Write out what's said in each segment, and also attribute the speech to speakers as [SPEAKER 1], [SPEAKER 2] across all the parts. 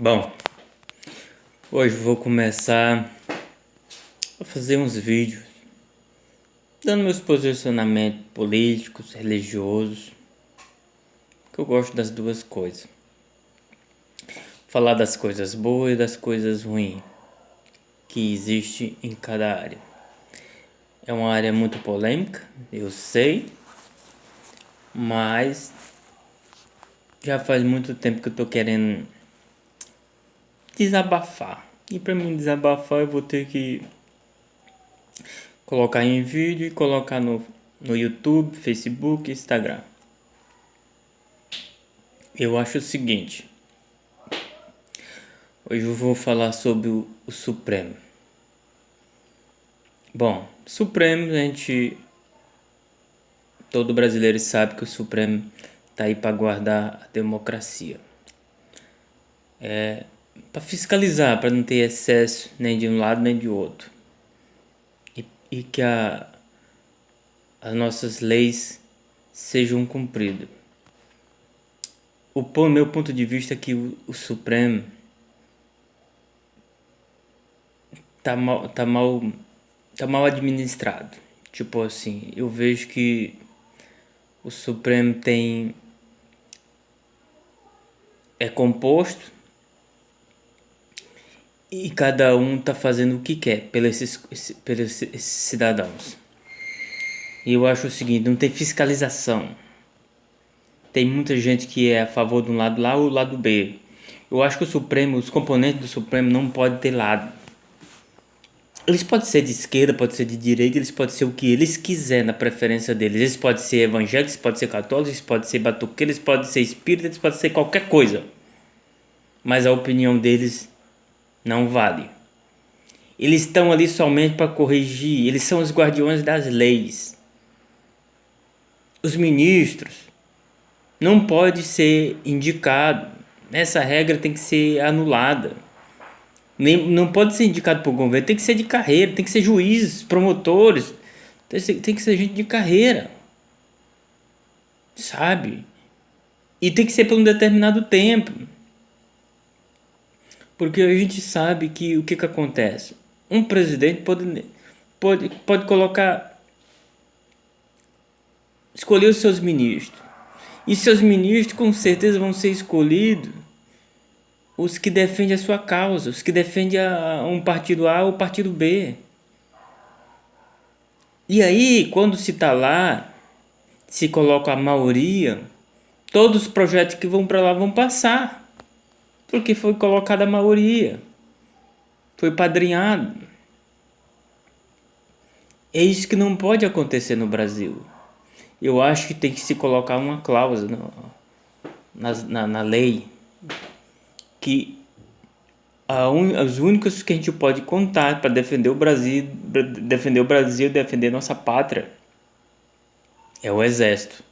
[SPEAKER 1] Bom, hoje vou começar a fazer uns vídeos dando meus posicionamentos políticos, religiosos, que eu gosto das duas coisas. Falar das coisas boas e das coisas ruins que existe em cada área. É uma área muito polêmica, eu sei, mas já faz muito tempo que eu tô querendo desabafar. E para mim desabafar eu vou ter que colocar em vídeo e colocar no YouTube, Facebook, Instagram. Eu acho o seguinte. Hoje eu vou falar sobre o Supremo. Bom, Supremo, todo brasileiro sabe que o Supremo tá aí para guardar a democracia. Para fiscalizar, para não ter excesso nem de um lado nem de outro. E que as nossas leis sejam cumpridas. Meu ponto de vista é que o Supremo tá mal administrado. Tipo assim, eu vejo que o Supremo é composto e cada um tá fazendo o que quer pelos cidadãos. E eu acho o seguinte, não tem fiscalização. Tem muita gente que é a favor de um lado lá ou do lado B. Eu acho que os componentes do Supremo não podem ter lado. Eles podem ser de esquerda, podem ser de direita, eles podem ser o que eles quiserem na preferência deles. Eles podem ser evangélicos, podem ser católicos, eles podem ser batuqueiros, eles podem ser espíritas, eles podem ser qualquer coisa. Mas a opinião deles não vale. Eles estão ali somente para corrigir, eles são os guardiões das leis. Os ministros não podem ser indicados. Essa regra tem que ser anulada. Não pode ser indicado por governo, tem que ser de carreira, tem que ser juízes, promotores, tem que ser gente de carreira, sabe? E tem que ser por um determinado tempo, porque a gente sabe que o que acontece? Um presidente pode escolher os seus ministros, e seus ministros com certeza vão ser escolhidos os que defendem a sua causa, os que defendem um partido A ou partido B. E aí, quando se está lá, se coloca a maioria, todos os projetos que vão para lá vão passar, porque foi colocada a maioria, foi padrinhado. É isso que não pode acontecer no Brasil. Eu acho que tem que se colocar uma cláusula na lei que os únicos que a gente pode contar para defender o Brasil, defender nossa pátria, é o Exército.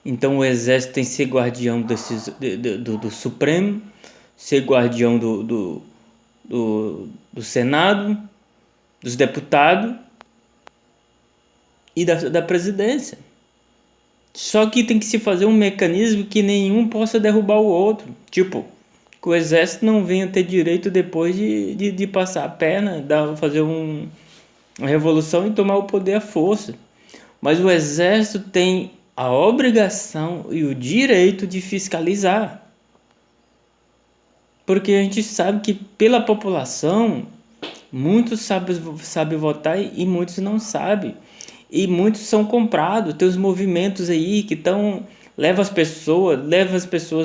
[SPEAKER 1] Então o Exército tem que ser guardião do Supremo, ser guardião do Senado, dos deputados e da presidência. Só que tem que se fazer um mecanismo que nenhum possa derrubar o outro. Tipo, que o exército não venha ter direito depois de passar a perna, fazer uma revolução e tomar o poder à força. Mas o exército tem a obrigação e o direito de fiscalizar. Porque a gente sabe que pela população, muitos sabem votar e muitos não sabem. E muitos são comprados. Tem os movimentos aí que leva as pessoas,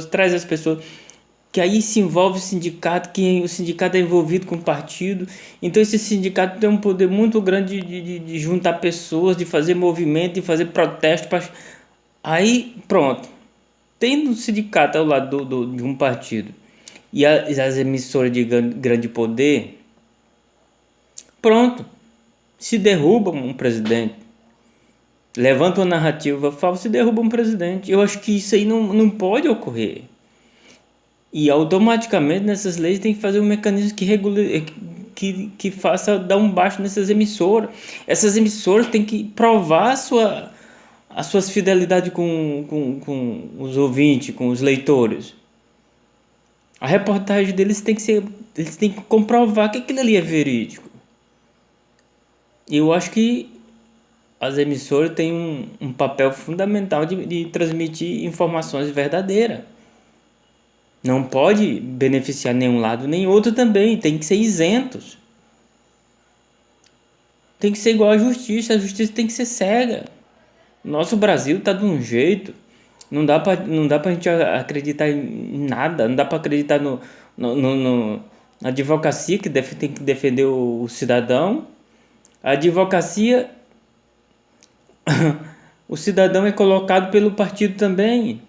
[SPEAKER 1] traz as pessoas, que aí se envolve o sindicato, que o sindicato é envolvido com o partido. Então esse sindicato tem um poder muito grande de juntar pessoas, de fazer movimento, de fazer protesto. Aí pronto, tem um sindicato ao lado de um partido e as emissoras de grande poder, pronto, se derruba um presidente. Levanta uma narrativa, se derruba um presidente. Eu acho que isso aí não pode ocorrer. E automaticamente nessas leis tem que fazer um mecanismo que regule, que faça dar um baixo nessas emissoras. Essas emissoras têm que provar as suas fidelidades com os ouvintes, com os leitores. A reportagem deles tem que ser, eles têm que comprovar que aquilo ali é verídico. E eu acho que as emissoras têm um papel fundamental de transmitir informações verdadeiras. Não pode beneficiar nenhum lado nem outro também, tem que ser isentos. Tem que ser igual à justiça, a justiça tem que ser cega. Nosso Brasil tá de um jeito, não dá pra gente acreditar em nada, não dá para acreditar na advocacia que tem que defender o cidadão. A advocacia, o cidadão é colocado pelo partido também.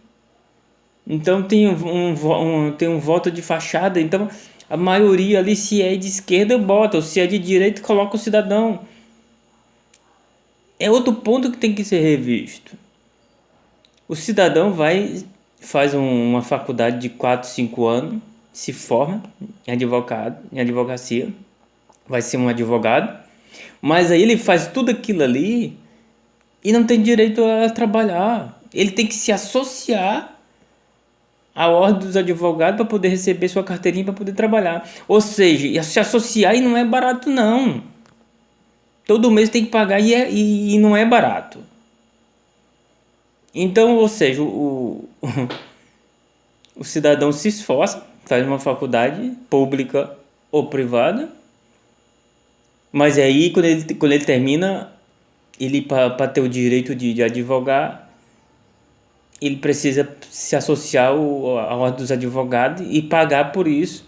[SPEAKER 1] Então tem um voto de fachada. Então a maioria ali, se é de esquerda, bota, ou se é de direita, coloca o cidadão. É outro ponto que tem que ser revisto. O cidadão faz uma faculdade de 4 5 anos, se forma em advogado, em advocacia, vai ser um advogado, mas aí ele faz tudo aquilo ali e não tem direito a trabalhar. Ele tem que se associar à ordem dos advogados para poder receber sua carteirinha para poder trabalhar. Ou seja, se associar e não é barato não. Todo mês tem que pagar e não é barato. Então, ou seja, o cidadão se esforça, faz uma faculdade pública ou privada, mas aí quando ele termina, ele para ter o direito de advogar, ele precisa se associar à ordem dos advogados e pagar por isso.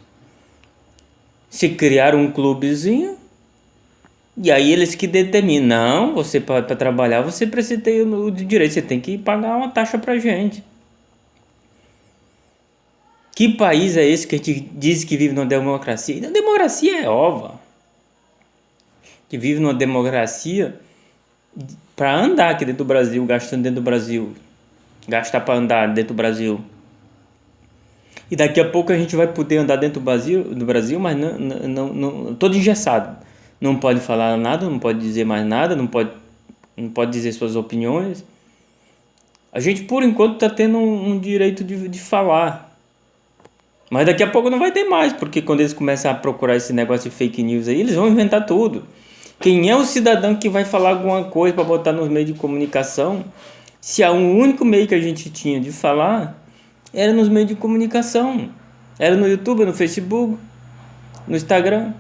[SPEAKER 1] Se criar um clubezinho, e aí eles que determinam, não, você para trabalhar você precisa ter o direito, você tem que pagar uma taxa pra gente. Que país é esse que a gente diz que vive numa democracia? A democracia é ova. Que vive numa democracia para andar aqui dentro do Brasil, gastando dentro do Brasil. Gastar para andar dentro do Brasil. E daqui a pouco a gente vai poder andar dentro do Brasil, mas não, todo engessado. Não pode falar nada, não pode dizer mais nada, não pode dizer suas opiniões. A gente, por enquanto, está tendo um direito de falar. Mas daqui a pouco não vai ter mais, porque quando eles começam a procurar esse negócio de fake news aí, eles vão inventar tudo. Quem é o cidadão que vai falar alguma coisa para botar nos meios de comunicação? Se há um único meio que a gente tinha de falar, era nos meios de comunicação. Era no YouTube, no Facebook, no Instagram.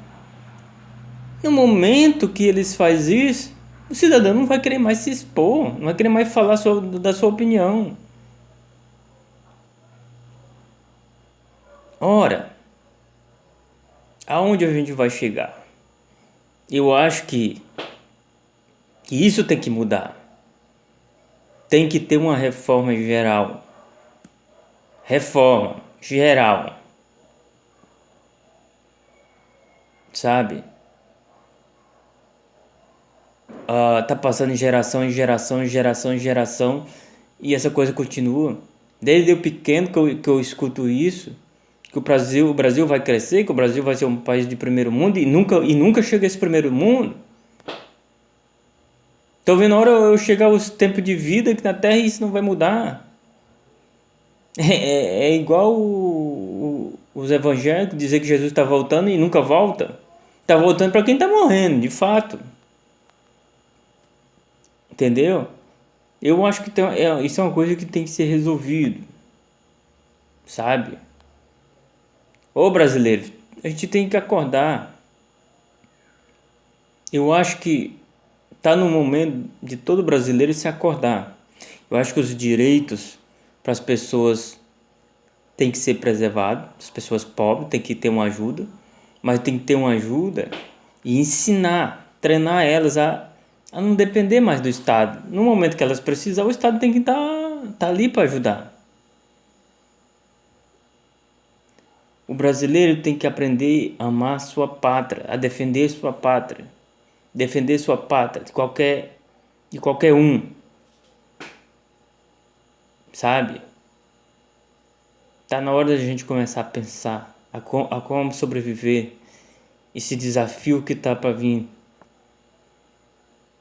[SPEAKER 1] No momento que eles fazem isso, o cidadão não vai querer mais se expor, não vai querer mais falar da sua opinião. Ora, aonde a gente vai chegar? Eu acho que isso tem que mudar. Tem que ter uma reforma geral. Reforma geral. Sabe? Tá passando de geração em geração, em geração em geração, e essa coisa continua. Desde eu pequeno que eu escuto isso, que o Brasil vai crescer, que o Brasil vai ser um país de primeiro mundo e nunca chega a esse primeiro mundo. Tô vendo a hora eu chegar aos tempos de vida aqui na Terra e isso não vai mudar. É igual os evangélicos dizer que Jesus está voltando e nunca volta. Está voltando para quem está morrendo, de fato. Entendeu? Eu acho que isso é uma coisa que tem que ser resolvido, sabe? Ô brasileiro, a gente tem que acordar. Eu acho que tá no momento de todo brasileiro se acordar. Eu acho que os direitos para as pessoas têm que ser preservados, as pessoas pobres têm que ter uma ajuda, mas tem que ter uma ajuda e ensinar, treinar elas a não depender mais do Estado. No momento que elas precisam, o Estado tem que tá ali para ajudar. O brasileiro tem que aprender a amar sua pátria, a defender sua pátria. Defender sua pátria de qualquer um, sabe? Tá na hora da gente começar a pensar a como sobreviver esse desafio que tá para vir.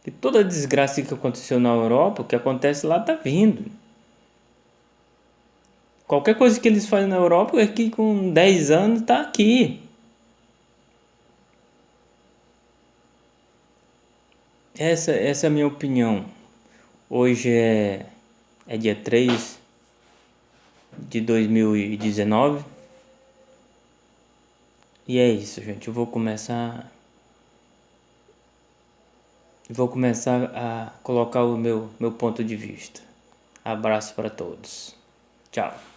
[SPEAKER 1] E toda a desgraça que aconteceu na Europa, o que acontece lá tá vindo. Qualquer coisa que eles fazem na Europa, aqui com 10 anos tá aqui. Essa é a minha opinião. Hoje é dia 3 de 2019. E é isso, gente. Eu vou começar a colocar o meu ponto de vista. Abraço para todos. Tchau.